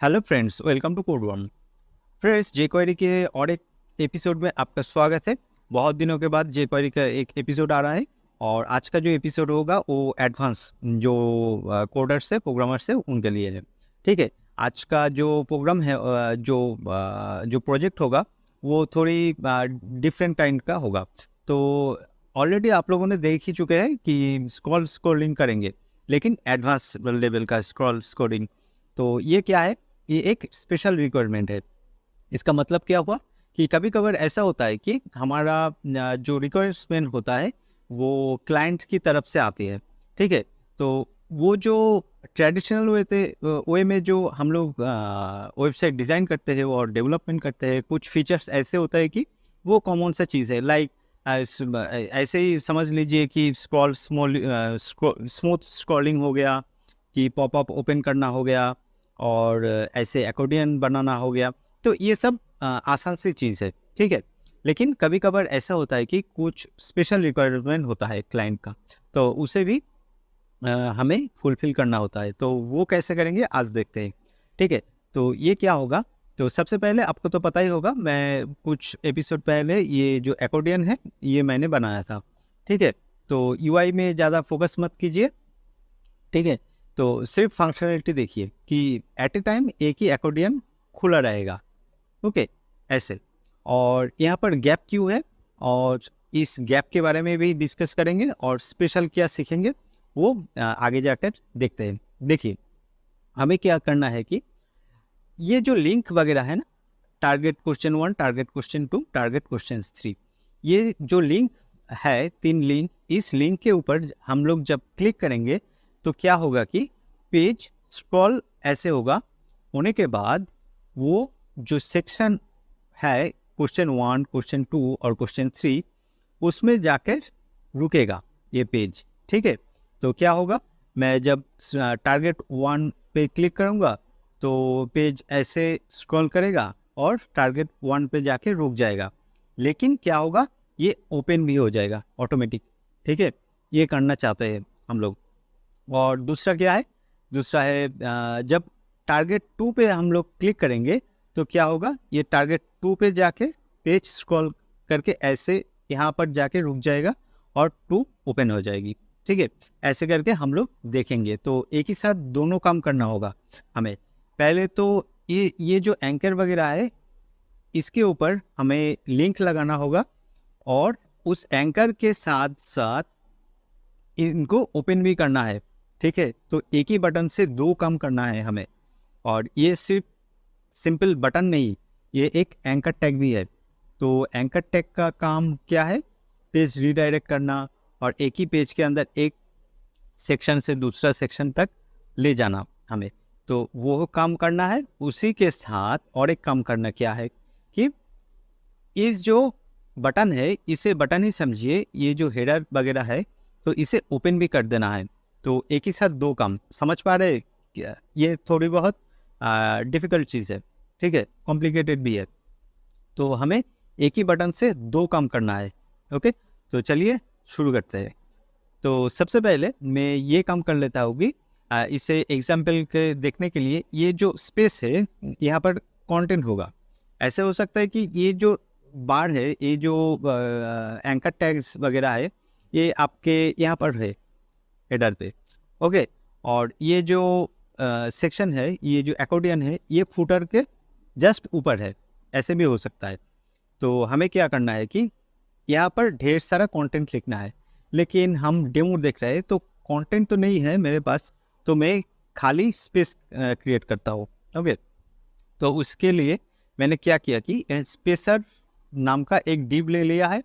Hello friends, welcome to code one. Friends, jQuery के और एक एपिसोड में आपका स्वागत है। बहुत दिनों के बाद जे क्वेरी का एक एपिसोड आ रहा है और आज का जो एपिसोड होगा वो एडवांस जो कोडर्स है, प्रोग्रामर्स है, उनके लिए है। ठीक है। आज का जो प्रोग्राम है, जो प्रोजेक्ट होगा वो थोड़ी डिफरेंट काइंड का होगा। तो ऑलरेडी आप लोगों ने देख ही चुके हैं कि स्क्रॉलिंग करेंगे, लेकिन एडवांस लेवल का स्क्रॉलिंग। तो ये क्या है? ये एक स्पेशल रिक्वायरमेंट है। इसका मतलब क्या हुआ कि कभी कभार ऐसा होता है कि हमारा जो रिक्वायरमेंट होता है वो क्लाइंट की तरफ से आती है। ठीक है। तो वो जो ट्रेडिशनल वे में जो हम लोग वेबसाइट डिज़ाइन करते हैं और डेवलपमेंट करते हैं, कुछ फीचर्स ऐसे होता है कि वो कॉमन सा चीज़ है। लाइक ऐसे ही समझ लीजिए कि स्मूथ स्क्रॉलिंग हो गया, कि पॉपअप ओपन करना हो गया, और ऐसे एक्कॉर्डियन बनाना हो गया। तो ये सब आसान सी चीज़ है। ठीक है। लेकिन कभी कभार ऐसा होता है कि कुछ स्पेशल रिक्वायरमेंट होता है क्लाइंट का, तो उसे भी हमें फुलफिल करना होता है। तो वो कैसे करेंगे आज देखते हैं। ठीक है। तो ये क्या होगा? तो सबसे पहले आपको तो पता ही होगा, मैं कुछ एपिसोड पहले ये जो एक्कॉर्डियन है ये मैंने बनाया था। ठीक है। तो यूआई में ज़्यादा फोकस मत कीजिए। ठीक है। तो सिर्फ फंक्शनलिटी देखिए कि एट ए टाइम एक ही एक्कॉर्डियन खुला रहेगा। ओके। ऐसे। और यहाँ पर गैप क्यों है, और इस गैप के बारे में भी डिस्कस करेंगे, और स्पेशल क्या सीखेंगे वो आगे जाकर देखते हैं। देखिए, हमें क्या करना है कि ये जो लिंक वगैरह है ना, target question 1, target question 2, target question 3, ये जो लिंक है, 3 लिंक, इस लिंक के ऊपर हम लोग जब क्लिक करेंगे तो क्या होगा कि पेज स्क्रॉल ऐसे होगा। होने के बाद वो जो सेक्शन है, क्वेश्चन 1, क्वेश्चन 2 और क्वेश्चन 3, उसमें जाकर रुकेगा ये पेज। ठीक है। तो क्या होगा, मैं जब टारगेट 1 पे क्लिक करूँगा तो पेज ऐसे स्क्रॉल करेगा और टारगेट 1 पे जाके रुक जाएगा। लेकिन क्या होगा, ये ओपन भी हो जाएगा ऑटोमेटिक। ठीक है। ये करना चाहते हैं हम लोग। और दूसरा क्या है? दूसरा है जब टारगेट 2 पे हम लोग क्लिक करेंगे तो क्या होगा, ये टारगेट 2 पे जाके पेज स्क्रॉल करके ऐसे यहाँ पर जाके रुक जाएगा और 2 ओपन हो जाएगी। ठीक है। ऐसे करके हम लोग देखेंगे। तो एक ही साथ दोनों काम करना होगा हमें। पहले तो ये जो एंकर वगैरह है, इसके ऊपर हमें लिंक लगाना होगा, और उस एंकर के साथ साथ इनको ओपन भी करना है। ठीक है। तो एक ही बटन से दो काम करना है हमें। और ये सिर्फ सिंपल बटन नहीं, ये एक एंकर टैग भी है। तो एंकर टैग का काम क्या है? पेज रीडायरेक्ट करना, और एक ही पेज के अंदर एक सेक्शन से दूसरा सेक्शन तक ले जाना हमें। तो वो काम करना है। उसी के साथ और एक काम करना क्या है कि इस जो बटन है, इसे बटन ही समझिए, ये जो हेडर वगैरह है, तो इसे ओपन भी कर देना है। तो एक ही साथ दो काम, समझ पा रहे हैं क्या? ये थोड़ी बहुत डिफ़िकल्ट चीज़ है। ठीक है, कॉम्प्लिकेटेड भी है। तो हमें एक ही बटन से दो काम करना है। ओके। तो चलिए शुरू करते हैं। तो सबसे पहले मैं ये काम कर लेता हूँ कि इसे एग्जाम्पल के देखने के लिए, ये जो स्पेस है यहाँ पर कंटेंट होगा। ऐसे हो सकता है कि ये जो बार है, ये जो एंकर टैग्स वगैरह है, ये आपके यहाँ पर है हेडर पे। ओके। और ये जो सेक्शन है, ये जो एक्कॉर्डियन है, ये फुटर के जस्ट ऊपर है। ऐसे भी हो सकता है। तो हमें क्या करना है कि यहाँ पर ढेर सारा कंटेंट लिखना है। लेकिन हम डेमो देख रहे हैं तो कंटेंट तो नहीं है मेरे पास, तो मैं खाली स्पेस क्रिएट करता हूँ। ओके। तो उसके लिए मैंने क्या किया कि स्पेसर नाम का एक डिव ले लिया है,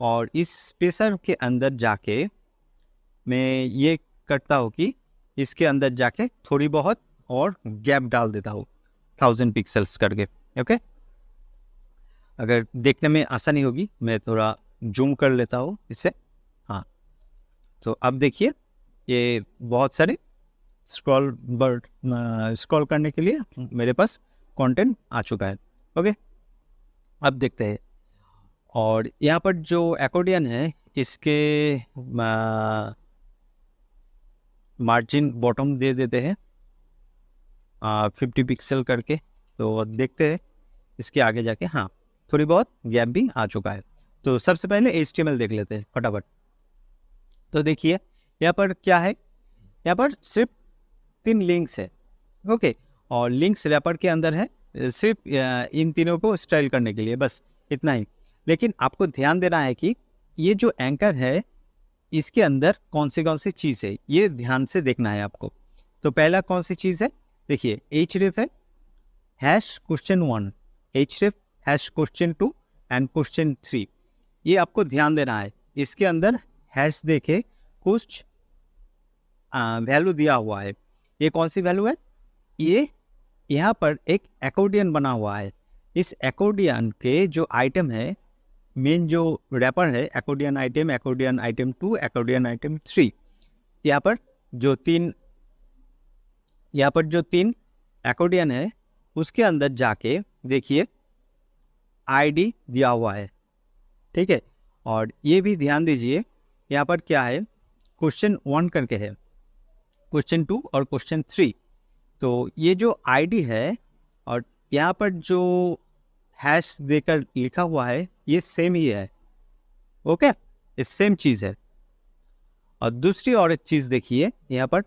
और इस स्पेसर के अंदर जाके मैं ये करता हूँ कि इसके अंदर जाके थोड़ी बहुत और गैप डाल देता हूँ, 1000 पिक्सल्स करके। ओके। अगर देखने में आसानी होगी, मैं थोड़ा जूम कर लेता हूँ इसे। हाँ। तो अब देखिए, ये बहुत सारे स्क्रॉल करने के लिए मेरे पास कंटेंट आ चुका है। ओके। अब देखते हैं। और यहाँ पर जो एक्कॉर्डियन है, इसके मार्जिन बॉटम दे देते हैं। 50 पिक्सल करके। तो देखते हैं इसके आगे जाके, हाँ थोड़ी बहुत गैप भी आ चुका है। तो सबसे पहले HTML देख लेते हैं फटाफट। तो देखिए यहाँ पर क्या है, यहाँ पर सिर्फ 3 लिंक्स है, ओके। और लिंक्स रैपर के अंदर है, सिर्फ इन तीनों को स्टाइल करने के लिए, बस इतना ही। लेकिन आपको ध्यान देना है कि ये जो एंकर है इसके अंदर कौन सी चीज़ है, ये ध्यान से देखना है आपको। तो पहला कौन सी चीज़ है, देखिए href है, #question1, href #question2 and question3। ये आपको ध्यान देना है, इसके अंदर हैश देखे कुछ वैल्यू दिया हुआ है। ये कौन सी वैल्यू है, ये यहाँ पर एक एकॉर्डियन बना हुआ है। इस एकॉर्डियन के जो आइटम है, मेन जो रैपर है, एकॉर्डियन आइटम 2, एकॉर्डियन आइटम 3, यहाँ पर जो तीन एकॉर्डियन है उसके अंदर जाके देखिए आईडी दिया हुआ है, ठीक है। और ये भी ध्यान दीजिए यहाँ पर क्या है, question1 करके है, question2 और question3। तो ये जो आईडी है और यहाँ पर जो हैश देकर लिखा हुआ है ये सेम ही है, ओके, ये सेम चीज़ है। और दूसरी और एक चीज़ देखिए, यहाँ पर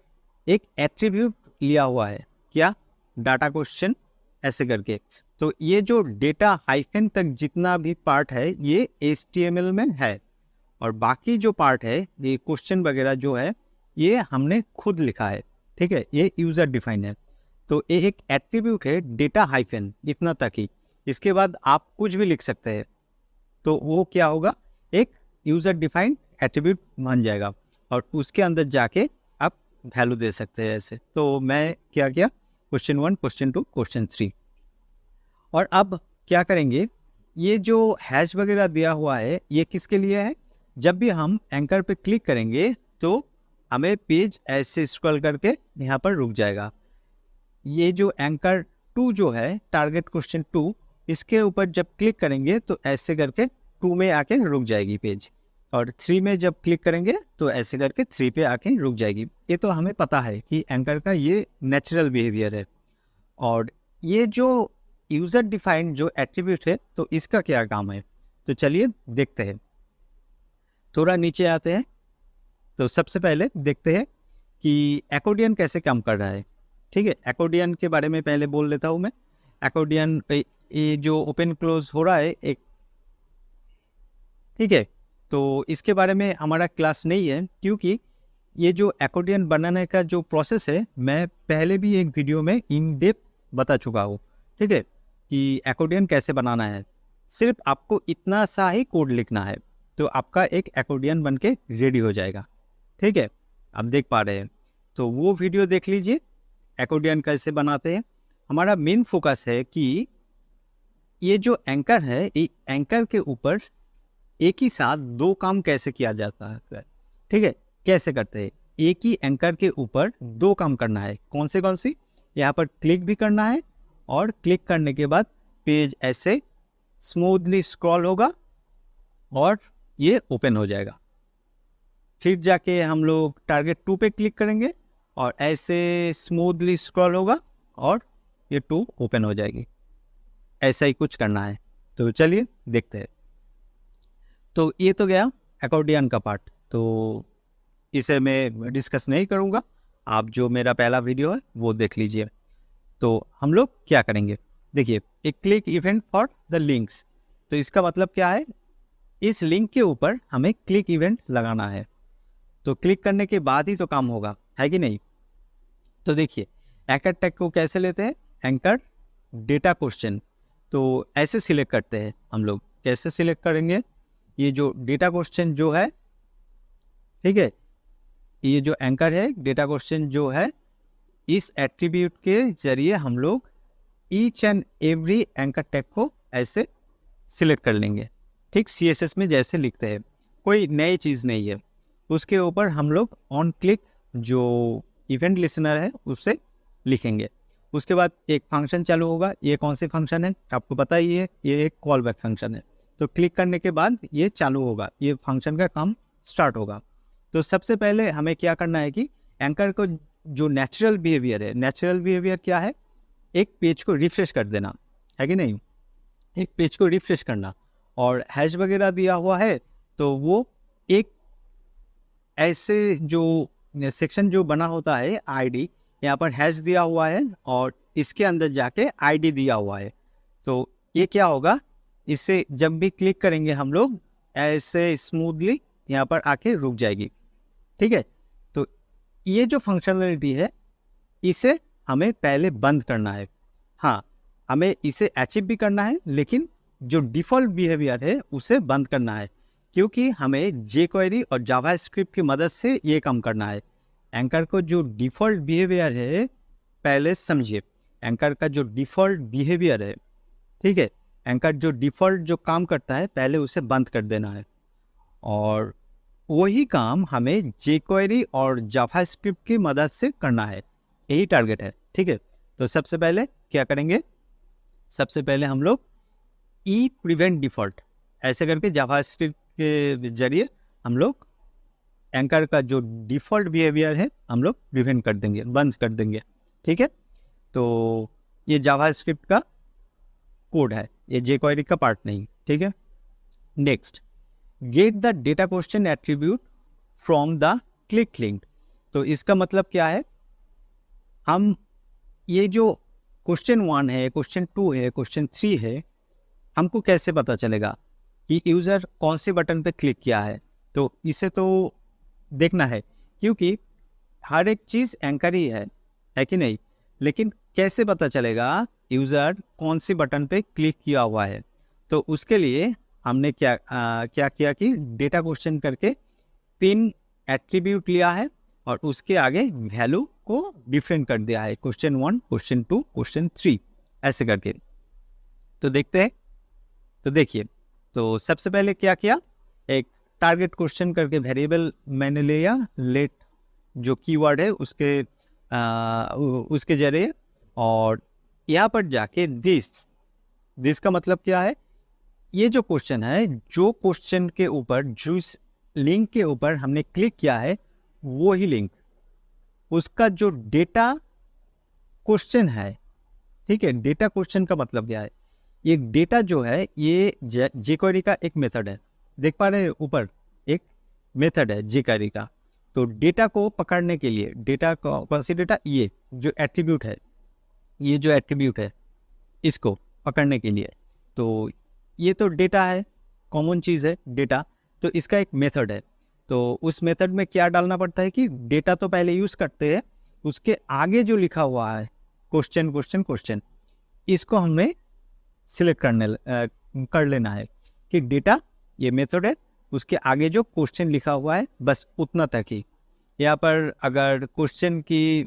एक एट्रीब्यूट लिया हुआ है, क्या, डाटा क्वेश्चन ऐसे करके। तो ये जो डेटा हाइफन तक जितना भी पार्ट है ये HTML में है, और बाकी जो पार्ट है ये क्वेश्चन वगैरह जो है ये हमने खुद लिखा है, ठीक है, ये यूज़र डिफाइन है। तो ये एक एट्रीब्यूट है डेटा हाइफन इतना तक ही, इसके बाद आप कुछ भी लिख सकते हैं, तो वो क्या होगा, एक यूज़र डिफाइंड एट्रीब्यूट बन जाएगा, और उसके अंदर जाके आप वैल्यू दे सकते हैं ऐसे। तो मैं क्या किया, question1, question2, question3। और अब क्या करेंगे, ये जो हैश वगैरह दिया हुआ है ये किसके लिए है, जब भी हम एंकर पे क्लिक करेंगे तो हमें पेज ऐसे स्क्रॉल करके यहाँ पर रुक जाएगा। ये जो एंकर 2 जो है, टारगेट क्वेश्चन 2, इसके ऊपर जब क्लिक करेंगे तो ऐसे करके 2 में आके रुक जाएगी पेज, और 3 में जब क्लिक करेंगे तो ऐसे करके 3 पे आके रुक जाएगी। ये तो हमें पता है कि एंकर का ये नेचुरल बिहेवियर है। और ये जो यूज़र डिफाइंड जो एट्रीब्यूट है तो इसका क्या काम है, तो चलिए देखते हैं। थोड़ा नीचे आते हैं, तो सबसे पहले देखते हैं कि एकॉर्डियन कैसे काम कर रहा है, ठीक है। एकॉर्डियन के बारे में पहले बोल लेता हूँ मैं। एकॉर्डियन ये जो ओपन क्लोज हो रहा है एक, ठीक है, तो इसके बारे में हमारा क्लास नहीं है, क्योंकि ये जो एकॉर्डियन बनाने का जो प्रोसेस है मैं पहले भी एक वीडियो में इन डेप्थ बता चुका हूँ, ठीक है, कि एकॉर्डियन कैसे बनाना है। सिर्फ आपको इतना सा ही कोड लिखना है तो आपका एक एकॉर्डियन बन के रेडी हो जाएगा, ठीक है, आप देख पा रहे हैं। तो वो वीडियो देख लीजिए, एकॉर्डियन कैसे बनाते हैं। हमारा मेन फोकस है कि ये जो एंकर है, ये एंकर के ऊपर एक ही साथ 2 काम कैसे किया जाता है, ठीक है, कैसे करते हैं। एक ही एंकर के ऊपर 2 काम करना है, कौन सी, यहाँ पर क्लिक भी करना है, और क्लिक करने के बाद पेज ऐसे स्मूथली स्क्रॉल होगा और ये ओपन हो जाएगा। फिर जाके हम लोग टारगेट 2 पे क्लिक करेंगे और ऐसे स्मूथली स्क्रॉल होगा और ये 2 ओपन हो जाएगी। ऐसा ही कुछ करना है, तो चलिए देखते हैं। तो ये तो गया एकॉर्डियन का पार्ट, तो इसे मैं डिस्कस नहीं करूँगा, आप जो मेरा पहला वीडियो है वो देख लीजिए। तो हम लोग क्या करेंगे, देखिए, एक click event for the links. तो इसका मतलब क्या है, इस लिंक के ऊपर हमें क्लिक इवेंट लगाना है, तो क्लिक करने के बाद ही तो काम होगा, है कि नहीं। तो देखिए एंकर टैग को कैसे लेते हैं, एंकर डेटा क्वेश्चन, तो ऐसे सिलेक्ट करते हैं हम लोग। कैसे सिलेक्ट करेंगे, ये जो डेटा क्वेश्चन जो है, ठीक है, ये जो एंकर है डेटा क्वेश्चन जो है, इस एट्रीब्यूट के जरिए हम लोग each and every anchor tag को ऐसे सिलेक्ट कर लेंगे, ठीक, CSS में जैसे लिखते हैं, कोई नई चीज़ नहीं है। उसके ऊपर हम लोग ऑन क्लिक जो इवेंट लिसनर है उससे लिखेंगे। उसके बाद एक फंक्शन चालू होगा, ये कौन सी फंक्शन है आपको पता ही है, ये एक कॉल बैक फंक्शन है। तो क्लिक करने के बाद ये चालू होगा, ये फंक्शन का काम स्टार्ट होगा। तो सबसे पहले हमें क्या करना है कि एंकर को जो नेचुरल बिहेवियर है, नेचुरल बिहेवियर क्या है, एक पेज को रिफ्रेश कर देना, है कि नहीं, एक पेज को रिफ्रेश करना। और हैश वगैरह दिया हुआ है तो वो एक ऐसे जो सेक्शन जो बना होता है आईडी, यहाँ पर हैश दिया हुआ है और इसके अंदर जाके आईडी दिया हुआ है। तो ये क्या होगा, इससे जब भी क्लिक करेंगे हम लोग ऐसे स्मूथली यहाँ पर आके रुक जाएगी, ठीक है। तो ये जो फंक्शनलिटी है इसे हमें पहले बंद करना है। हाँ, हमें इसे अचीव भी करना है, लेकिन जो डिफ़ॉल्ट बिहेवियर है उसे बंद करना है, क्योंकि हमें jQuery और जावास्क्रिप्ट की मदद से ये काम करना है। एंकर को जो डिफ़ॉल्ट बिहेवियर है पहले समझिए। एंकर का जो डिफ़ॉल्ट बिहेवियर है, ठीक है, एंकर जो डिफ़ॉल्ट जो काम करता है पहले उसे बंद कर देना है, और वही काम हमें jQuery और जावास्क्रिप्ट की मदद से करना है। यही टारगेट है, ठीक है। तो सबसे पहले क्या करेंगे, सबसे पहले हम लोग ई प्रिवेंट डिफ़ॉल्ट ऐसे करके जावास्क्रिप्ट के जरिए हम लोग एंकर का जो डिफ़ॉल्ट बिहेवियर है हम लोग प्रिवेंट कर देंगे, बंद कर देंगे, ठीक है। तो ये जावास्क्रिप्ट का कोड है, ये jQuery का पार्ट नहीं, ठीक है। Next, get the data question attribute from the click link. तो इसका मतलब क्या है, हम ये जो क्वेश्चन 1 है, क्वेश्चन 2 है, क्वेश्चन 3 है, हमको कैसे पता चलेगा कि यूज़र कौन से बटन पे क्लिक किया है। तो इसे तो देखना है, क्योंकि हर एक चीज़ एंकर ही है कि नहीं, लेकिन कैसे पता चलेगा यूज़र कौन सी बटन पे क्लिक किया हुआ है। तो उसके लिए हमने क्या किया कि डेटा क्वेश्चन करके 3 एट्रीब्यूट लिया है और उसके आगे वैल्यू को डिफरेंट कर दिया है, क्वेश्चन 1, क्वेश्चन 2, क्वेश्चन 3 ऐसे करके। तो देखते हैं, तो देखिए, तो सबसे पहले क्या किया, एक टारगेट क्वेश्चन करके वेरिएबल मैंने लिया, लेट जो कीवर्ड है उसके जरिए, और यहाँ पर जाके दिस का मतलब क्या है, ये जो क्वेश्चन है, जो क्वेश्चन के ऊपर जिस लिंक के ऊपर हमने क्लिक किया है वो ही लिंक, उसका जो डेटा क्वेश्चन है, ठीक है। डेटा क्वेश्चन का मतलब क्या है, ये डेटा जो है ये jQuery का एक मेथड है, देख पा रहे हैं ऊपर एक मेथड है jQuery का। तो डेटा को पकड़ने के लिए, डेटा कौन सी डेटा, ये जो एट्रीब्यूट है, ये जो एट्रीब्यूट है इसको पकड़ने के लिए, तो ये तो डेटा है, कॉमन चीज़ है डेटा, तो इसका एक मेथड है। तो उस मेथड में क्या डालना पड़ता है कि डेटा तो पहले यूज़ करते हैं, उसके आगे जो लिखा हुआ है क्वेश्चन क्वेश्चन क्वेश्चन, इसको हमने सिलेक्ट कर लेना है कि डेटा ये मेथड है, उसके आगे जो क्वेश्चन लिखा हुआ है बस उतना तक ही। यहाँ पर अगर क्वेश्चन की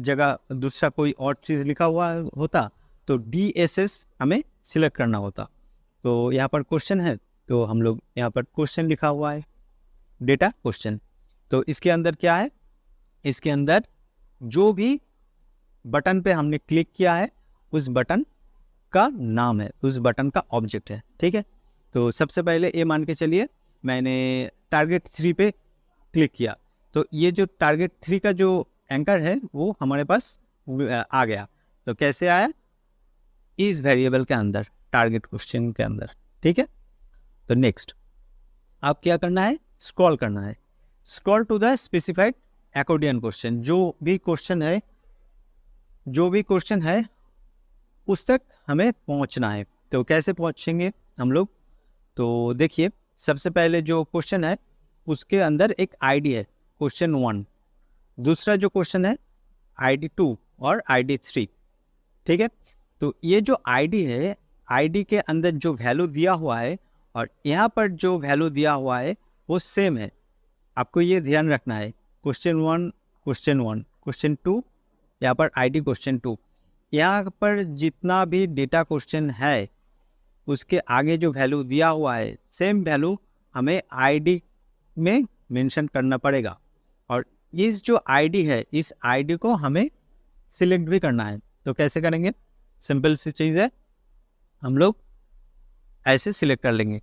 जगह दूसरा कोई और चीज़ लिखा हुआ होता तो DSS हमें सिलेक्ट करना होता। तो यहाँ पर क्वेश्चन है तो हम लोग यहाँ पर क्वेश्चन लिखा हुआ है, डेटा क्वेश्चन। तो इसके अंदर क्या है, इसके अंदर जो भी बटन पे हमने क्लिक किया है उस बटन का नाम है, उस बटन का ऑब्जेक्ट है, ठीक है। तो सबसे पहले ये मान के चलिए मैंने टारगेट 3 पे क्लिक किया, तो ये जो टारगेट 3 का जो एंकर है वो हमारे पास आ गया। तो कैसे आया, इस वेरिएबल के अंदर, टारगेट क्वेश्चन के अंदर, ठीक है। तो नेक्स्ट आप क्या करना है, स्क्रॉल करना है, scroll to the specified accordion question. जो भी क्वेश्चन है उस तक हमें पहुंचना है। तो कैसे पहुंचेंगे हम लोग, तो देखिए सबसे पहले जो क्वेश्चन है उसके अंदर एक आईडी है क्वेश्चन 1, दूसरा जो क्वेश्चन है आईडी 2 और आईडी 3, ठीक है। तो ये जो आईडी है, आईडी के अंदर जो वैल्यू दिया हुआ है और यहाँ पर जो वैल्यू दिया हुआ है वो सेम है, आपको ये ध्यान रखना है। क्वेश्चन 1 क्वेश्चन 2, यहाँ पर आईडी क्वेश्चन 2, यहाँ पर जितना भी डेटा क्वेश्चन है उसके आगे जो वैल्यू दिया हुआ है सेम वैल्यू हमें आईडी में मेंशन करना पड़ेगा। और इस जो आईडी है इस आईडी को हमें सिलेक्ट भी करना है। तो कैसे करेंगे, सिंपल सी चीज़ है, हम लोग ऐसे सिलेक्ट कर लेंगे।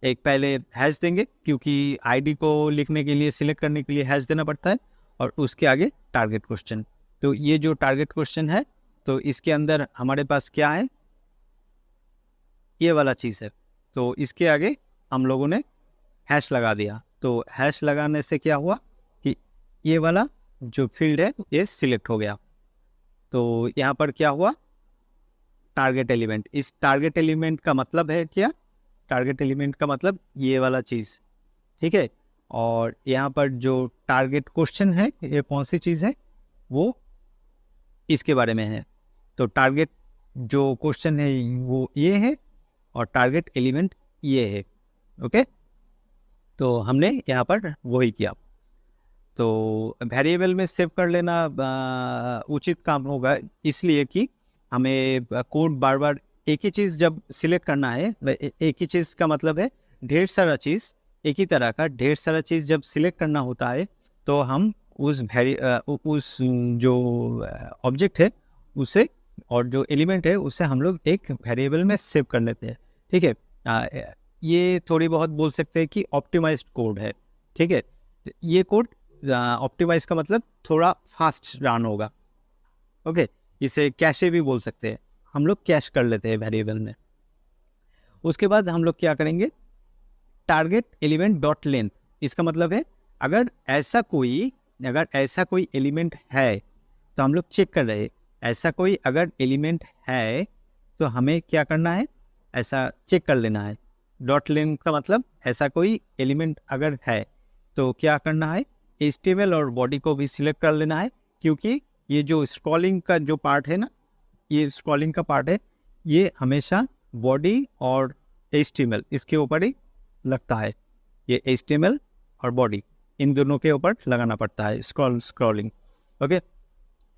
एक पहले हैश देंगे क्योंकि आईडी को लिखने के लिए, सिलेक्ट करने के लिए हैश देना पड़ता है, और उसके आगे टारगेट क्वेश्चन। तो ये जो टारगेट क्वेश्चन है तो इसके अंदर हमारे पास क्या है, ये वाला चीज़ है। तो इसके आगे हम लोगों ने हैश लगा दिया। तो हैश लगाने से क्या हुआ कि ये वाला जो फील्ड है ये सिलेक्ट हो गया। तो यहाँ पर क्या हुआ, टारगेट एलिमेंट। इस टारगेट एलिमेंट का मतलब है क्या, टारगेट एलिमेंट का मतलब ये वाला चीज़, ठीक है। और यहाँ पर जो टारगेट क्वेश्चन है ये कौन सी चीज़ है, वो इसके बारे में है। तो टारगेट जो क्वेश्चन है वो ये है और टारगेट एलिमेंट ये है। ओके, तो हमने यहाँ पर वही किया। तो वेरिएबल में सेव कर लेना उचित काम होगा, इसलिए कि हमें कोड बार बार एक ही चीज़ जब सिलेक्ट करना है, एक ही चीज़ का मतलब है ढेर सारा चीज़, एक ही तरह का ढेर सारा चीज़ जब सिलेक्ट करना होता है तो हम उस जो ऑब्जेक्ट है उसे और जो एलिमेंट है उसे हम लोग एक वेरिएबल में सेव कर लेते हैं, ठीक है। ये थोड़ी बहुत बोल सकते हैं कि ऑप्टिमाइज्ड कोड है, ठीक है। ये कोड ऑप्टिमाइज का मतलब थोड़ा फास्ट रन होगा। ओके, इसे कैशे भी बोल सकते हैं। हम लोग कैश कर लेते हैं वेरिएबल में। उसके बाद हम लोग क्या करेंगे, टारगेट एलिमेंट डॉट लेंथ। इसका मतलब है अगर ऐसा कोई एलिमेंट है तो हम लोग चेक कर रहे हैं, ऐसा कोई अगर एलिमेंट है तो हमें क्या करना है, ऐसा चेक कर लेना है। डॉट लेंथ का मतलब ऐसा कोई एलिमेंट अगर है तो क्या करना है, HTML और बॉडी को भी सिलेक्ट कर लेना है, क्योंकि ये जो स्क्रॉलिंग का जो पार्ट है ना, ये स्क्रॉलिंग का पार्ट है, ये हमेशा बॉडी और HTML इसके ऊपर ही लगता है। ये HTML और बॉडी इन दोनों के ऊपर लगाना पड़ता है स्क्रॉलिंग। ओके,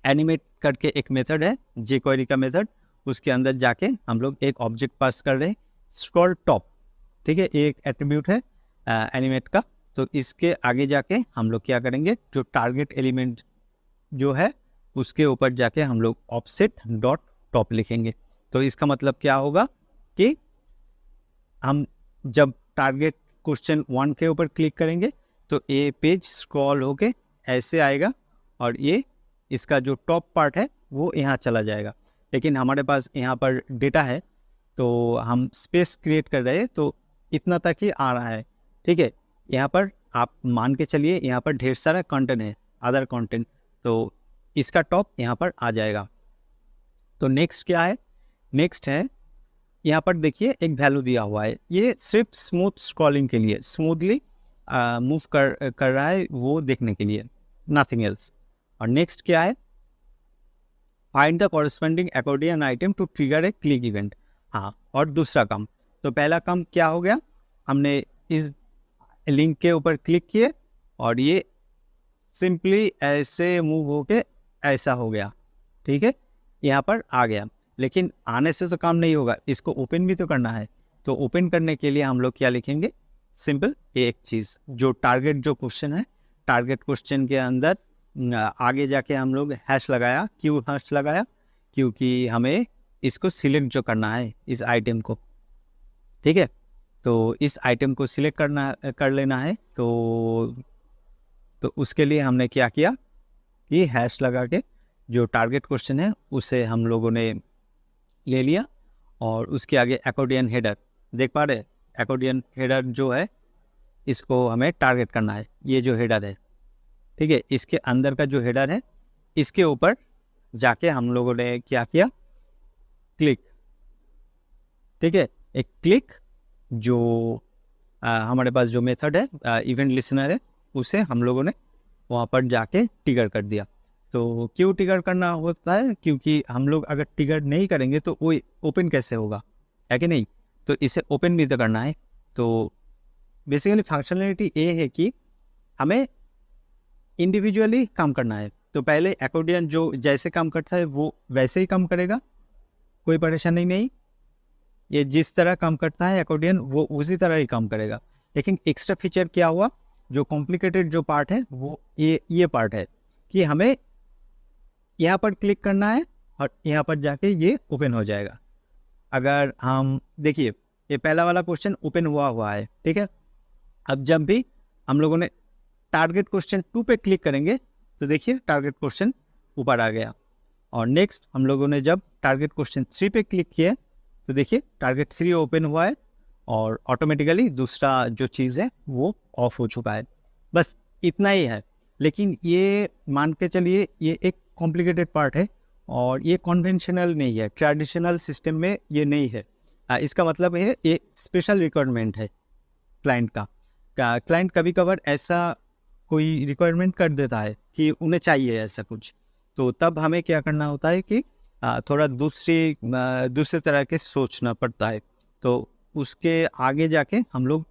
एनिमेट करके एक मेथड है jQuery का मेथड, उसके अंदर जाके हम लोग एक ऑब्जेक्ट पास कर रहे हैं स्क्रॉल टॉप, ठीक है, एक एट्रीब्यूट है एनिमेट का। तो इसके आगे जाके हम लोग क्या करेंगे, जो टारगेट एलिमेंट जो है उसके ऊपर जाके हम लोग ऑफसेट डॉट टॉप लिखेंगे। तो इसका मतलब क्या होगा कि हम जब टारगेट क्वेश्चन 1 के ऊपर क्लिक करेंगे तो ये पेज स्क्रॉल होके ऐसे आएगा और ये इसका जो टॉप पार्ट है वो यहाँ चला जाएगा। लेकिन हमारे पास यहाँ पर डेटा है तो हम स्पेस क्रिएट कर रहे हैं, तो इतना तक ही आ रहा है, ठीक है। यहाँ पर आप मान के चलिए यहाँ पर ढेर सारा कंटेंट है, अदर कंटेंट, तो इसका टॉप यहाँ पर आ जाएगा। तो नेक्स्ट क्या है, नेक्स्ट है यहाँ पर देखिए एक वैल्यू दिया हुआ है, ये सिर्फ स्मूथ स्क्रॉलिंग के लिए, स्मूथली मूव कर रहा है वो देखने के लिए, नथिंग एल्स। और नेक्स्ट क्या है, find the corresponding accordion item to trigger a click event. हाँ, और दूसरा काम, तो पहला काम क्या हो गया, हमने इस लिंक के ऊपर क्लिक किए और ये सिंपली ऐसे मूव होके ऐसा हो गया, ठीक है, यहाँ पर आ गया। लेकिन आने से तो काम नहीं होगा, इसको ओपन भी तो करना है। तो ओपन करने के लिए हम लोग क्या लिखेंगे, सिंपल एक चीज़, जो टारगेट जो क्वेश्चन है, टारगेट क्वेश्चन के अंदर आगे जाके हम लोग हैश लगाया। क्यों हैश लगाया, क्योंकि हमें इसको सिलेक्ट जो करना है इस आइटम को, ठीक है। तो इस आइटम को सिलेक्ट कर लेना है। तो उसके लिए हमने क्या किया कि हैश लगा के जो टारगेट क्वेश्चन है उसे हम लोगों ने ले लिया और उसके आगे एक्कॉर्डियन हेडर, देख पा रहे, एक्कॉर्डियन हेडर जो है इसको हमें टारगेट करना है, ये जो हेडर है, ठीक है। इसके अंदर का जो हेडर है इसके ऊपर जाके हम लोगों ने क्या किया, क्लिक, ठीक है, एक क्लिक जो हमारे पास जो मेथड है इवेंट लिसनर है उसे हम लोगों ने वहाँ पर जाके ट्रिगर कर दिया। तो क्यों ट्रिगर करना होता है, क्योंकि हम लोग अगर ट्रिगर नहीं करेंगे तो वो ओपन कैसे होगा, है कि नहीं। तो इसे ओपन भी तो करना है। तो बेसिकली फंक्शनलिटी ये है कि हमें इंडिविजुअली काम करना है। तो पहले एक्कॉर्डियन जो जैसे काम करता है वो वैसे ही काम करेगा, कोई परेशानी नहीं। ये जिस तरह काम करता है एक्कॉर्डियन वो उसी तरह ही काम करेगा। लेकिन एक्स्ट्रा फीचर क्या हुआ, जो कॉम्प्लिकेटेड जो पार्ट है वो ये पार्ट है कि हमें यहाँ पर क्लिक करना है और यहाँ पर जाके ये ओपन हो जाएगा। अगर हम देखिए ये पहला वाला क्वेश्चन ओपन हुआ है, ठीक है। अब जब भी हम लोगों ने टारगेट क्वेश्चन 2 पे क्लिक करेंगे तो देखिए टारगेट क्वेश्चन ऊपर आ गया। और नेक्स्ट हम लोगों ने जब टारगेट क्वेश्चन 3 पे क्लिक किया तो देखिए टारगेट 3 ओपन हुआ है और ऑटोमेटिकली दूसरा जो चीज़ है वो ऑफ हो चुका है। बस इतना ही है, लेकिन ये मान के चलिए ये एक कॉम्प्लिकेटेड पार्ट है और ये कन्वेंशनल नहीं है, ट्रेडिशनल सिस्टम में ये नहीं है। इसका मतलब है ये स्पेशल रिक्वायरमेंट है क्लाइंट का। क्लाइंट कभी कभार ऐसा कोई रिक्वायरमेंट कर देता है कि उन्हें चाहिए ऐसा कुछ, तो तब हमें क्या करना होता है कि थोड़ा दूसरे तरह के सोचना पड़ता है। तो उसके आगे जाके हम लोग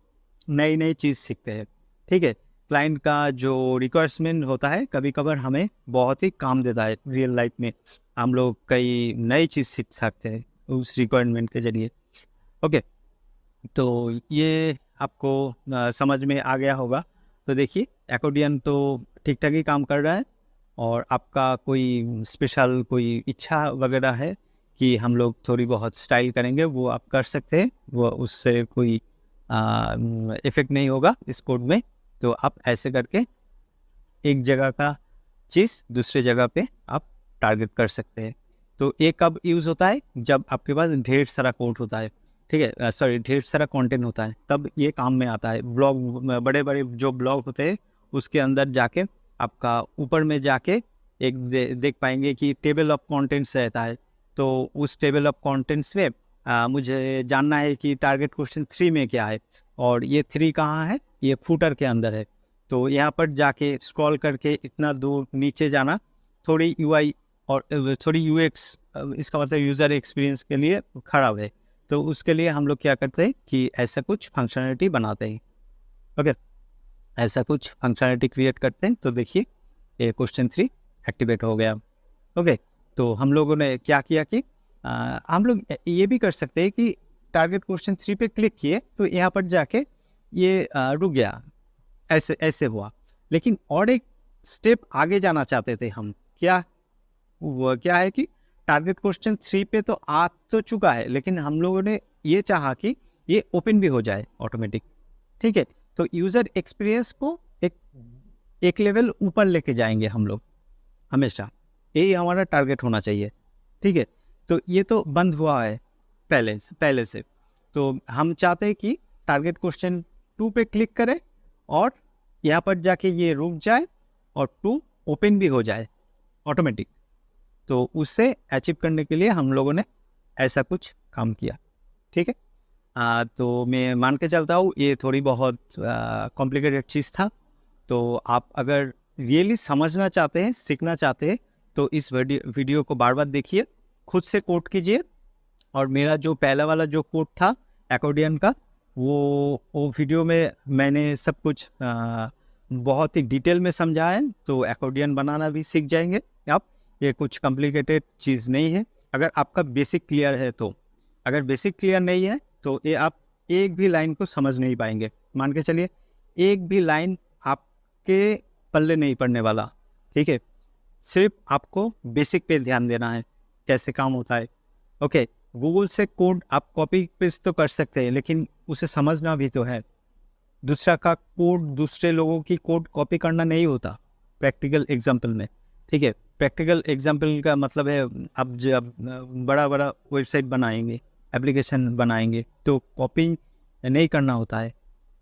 नई नई चीज़ सीखते हैं। ठीक है, क्लाइंट का जो रिक्वायरमेंट होता है कभी कभार हमें बहुत ही काम देता है। रियल लाइफ में हम लोग कई नई चीज़ सीख सकते हैं उस रिक्वायरमेंट के जरिए। ओके, तो ये आपको समझ में आ गया होगा। तो देखिए एकोडियन तो ठीक ठाक ही काम कर रहा है और आपका कोई स्पेशल कोई इच्छा वगैरह है कि हम लोग थोड़ी बहुत स्टाइल करेंगे, वो आप कर सकते हैं, वो उससे कोई इफ़ेक्ट नहीं होगा इस कोड में। तो आप ऐसे करके एक जगह का चीज़ दूसरे जगह पे आप टारगेट कर सकते हैं। तो ये कब यूज़ होता है? जब आपके पास ढेर सारा कोड होता है, ठीक है, सॉरी ढेर सारा कंटेंट होता है, तब ये काम में आता है। ब्लॉग, बड़े बड़े जो ब्लॉग होते हैं उसके अंदर जाके आपका ऊपर में जाके एक देख पाएंगे कि टेबल ऑफ कंटेंट्स रहता है। तो उस टेबल ऑफ कंटेंट्स में मुझे जानना है कि टारगेट क्वेश्चन 3 में क्या है और ये 3 कहाँ है, ये फूटर के अंदर है। तो यहाँ पर जाके स्क्रॉल करके इतना दूर नीचे जाना थोड़ी यूआई और थोड़ी यूएक्स, इसका मतलब यूज़र एक्सपीरियंस के लिए खराब है। तो उसके लिए हम लोग क्या करते हैं कि ऐसा कुछ फंक्शनलिटी बनाते हैं। ओके, ऐसा कुछ फंक्शनलिटी क्रिएट करते हैं। तो देखिए ये क्वेश्चन 3 एक्टिवेट हो गया। ओके, तो हम लोगों ने क्या किया कि हम लोग ये भी कर सकते हैं कि टारगेट क्वेश्चन 3 पे क्लिक किए तो यहाँ पर जाके ये रुक गया, ऐसे ऐसे हुआ। लेकिन और एक स्टेप आगे जाना चाहते थे हम। क्या वो क्या है कि टारगेट क्वेश्चन 3 पे तो आ तो चुका है, लेकिन हम लोगों ने ये चाहा कि ये ओपन भी हो जाए ऑटोमेटिक। ठीक है, तो यूज़र एक्सपीरियंस को एक लेवल ऊपर लेके जाएंगे हम लोग हमेशा, यही हमारा टारगेट होना चाहिए। ठीक है, तो ये तो बंद हुआ है पहले से। तो हम चाहते हैं कि टारगेट क्वेश्चन 2 पे क्लिक करें और यहाँ पर जाके ये रुक जाए और 2 ओपन भी हो जाए ऑटोमेटिक। तो उससे अचीव करने के लिए हम लोगों ने ऐसा कुछ काम किया। ठीक है, तो मैं मान के चलता हूँ ये थोड़ी बहुत कॉम्प्लिकेटेड चीज़ था। तो आप अगर रियली समझना चाहते हैं, सीखना चाहते हैं, तो इस वीडियो को बार बार देखिए, खुद से कोड कीजिए। और मेरा जो पहला वाला जो कोड था एकोडियन का, वो वीडियो में मैंने सब कुछ बहुत ही डिटेल में समझाया है। तो एकोडियन बनाना भी सीख जाएंगे आप। ये कुछ कॉम्प्लिकेटेड चीज़ नहीं है अगर आपका बेसिक क्लियर है तो। अगर बेसिक क्लियर नहीं है तो ये आप एक भी लाइन को समझ नहीं पाएंगे। मान के चलिए एक भी लाइन आपके पल्ले नहीं पड़ने वाला। ठीक है, सिर्फ आपको बेसिक पे ध्यान देना है, कैसे काम होता है। ओके, गूगल से कोड आप कॉपी पेस्ट तो कर सकते हैं, लेकिन उसे समझना भी तो है। दूसरा का कोड, दूसरे लोगों की कोड कॉपी करना नहीं होता प्रैक्टिकल एग्जाम्पल में। ठीक है, प्रैक्टिकल एग्जाम्पल का मतलब है अब जब बड़ा बड़ा वेबसाइट बनाएंगे, एप्लीकेशन बनाएंगे, तो कॉपी नहीं करना होता है।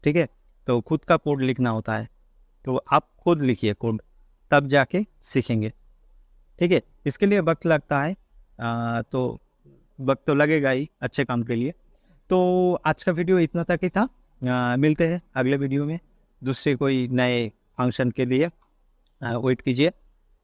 ठीक है, तो खुद का कोड लिखना होता है। तो आप खुद लिखिए कोड, तब जाके सीखेंगे। ठीक है, इसके लिए वक्त लगता है, तो वक्त तो लगेगा ही अच्छे काम के लिए। तो आज का वीडियो इतना तक ही था। मिलते हैं अगले वीडियो में दूसरे कोई नए फंक्शन के लिए। वेट कीजिए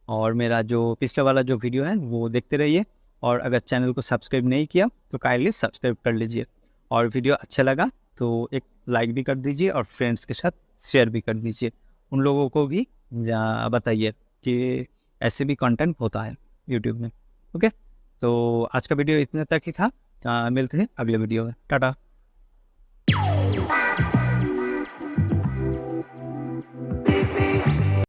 और मेरा जो पिछले वाला जो वीडियो है वो देखते रहिए। और अगर चैनल को सब्सक्राइब नहीं किया तो काइंडली सब्सक्राइब कर लीजिए। और वीडियो अच्छा लगा तो एक लाइक भी कर दीजिए और फ्रेंड्स के साथ शेयर भी कर दीजिए। उन लोगों को भी बताइए कि ऐसे भी कंटेंट होता है यूट्यूब में। ओके, तो आज का वीडियो इतने तक ही था। मिलते हैं अगले वीडियो में। टाटा।